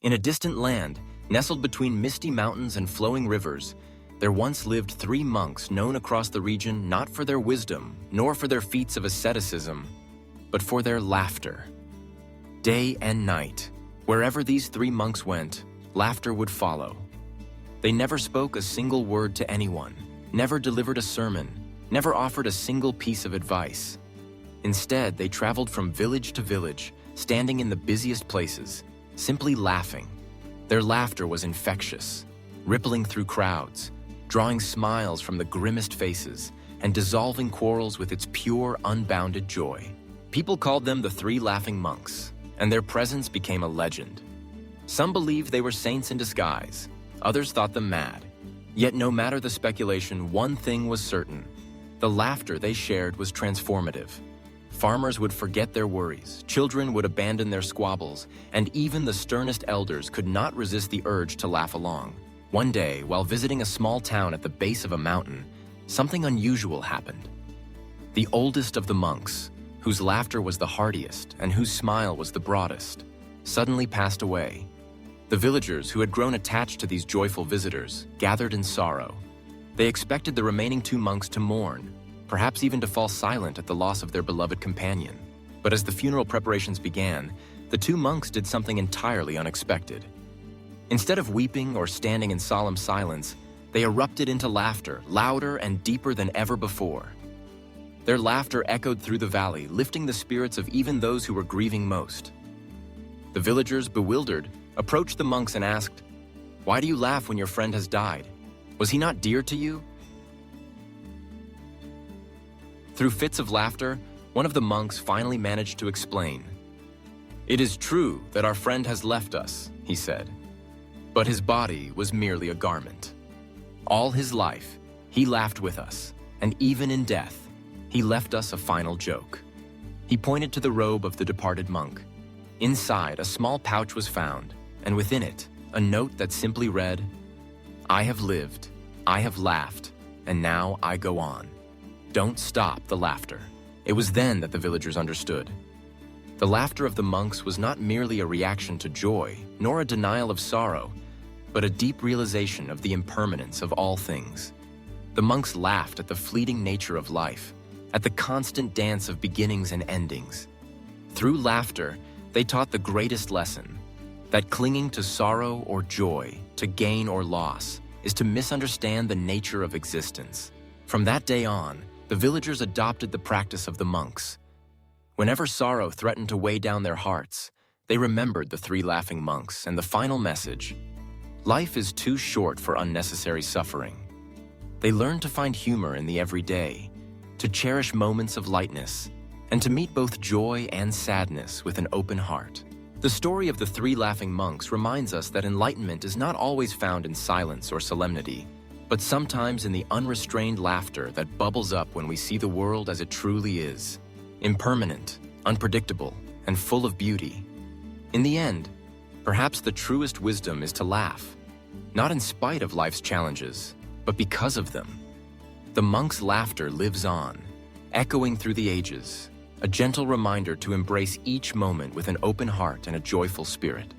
In a distant land, nestled between misty mountains and flowing rivers, there once lived 3 monks known across the region not for their wisdom, nor for their feats of asceticism, but for their laughter. Day and night, wherever these 3 monks went, laughter would follow. They never spoke a single word to anyone, never delivered a sermon, never offered a single piece of advice. Instead, they traveled from village to village, standing in the busiest places, simply laughing. Their laughter was infectious, rippling through crowds, drawing smiles from the grimmest faces, and dissolving quarrels with its pure, unbounded joy. People called them the 3 Laughing Monks, and their presence became a legend. Some believed they were saints in disguise, others thought them mad. Yet no matter the speculation, one thing was certain: the laughter they shared was transformative. Farmers would forget their worries, children would abandon their squabbles, and even the sternest elders could not resist the urge to laugh along. One day, while visiting a small town at the base of a mountain, something unusual happened. The oldest of the monks, whose laughter was the heartiest and whose smile was the broadest, suddenly passed away. The villagers, who had grown attached to these joyful visitors, gathered in sorrow. They expected the remaining 2 monks to mourn, perhaps even to fall silent at the loss of their beloved companion. But as the funeral preparations began, the 2 monks did something entirely unexpected. Instead of weeping or standing in solemn silence, they erupted into laughter, louder and deeper than ever before. Their laughter echoed through the valley, lifting the spirits of even those who were grieving most. The villagers, bewildered, approached the monks and asked, "Why do you laugh when your friend has died? Was he not dear to you?" Through fits of laughter, one of the monks finally managed to explain. "It is true that our friend has left us," he said, "but his body was merely a garment. All his life, he laughed with us, and even in death, he left us a final joke." He pointed to the robe of the departed monk. Inside, a small pouch was found, and within it, a note that simply read, "I have lived, I have laughed, and now I go on. Don't stop the laughter." It was then that the villagers understood. The laughter of the monks was not merely a reaction to joy, nor a denial of sorrow, but a deep realization of the impermanence of all things. The monks laughed at the fleeting nature of life, at the constant dance of beginnings and endings. Through laughter, they taught the greatest lesson: that clinging to sorrow or joy, to gain or loss, is to misunderstand the nature of existence. From that day on, the villagers adopted the practice of the monks. Whenever sorrow threatened to weigh down their hearts, they remembered the 3 Laughing Monks and the final message: life is too short for unnecessary suffering. They learned to find humor in the everyday, to cherish moments of lightness, and to meet both joy and sadness with an open heart. The story of the 3 Laughing Monks reminds us that enlightenment is not always found in silence or solemnity, but sometimes in the unrestrained laughter that bubbles up when we see the world as it truly is: impermanent, unpredictable, and full of beauty. In the end, perhaps the truest wisdom is to laugh, not in spite of life's challenges, but because of them. The monks' laughter lives on, echoing through the ages, a gentle reminder to embrace each moment with an open heart and a joyful spirit.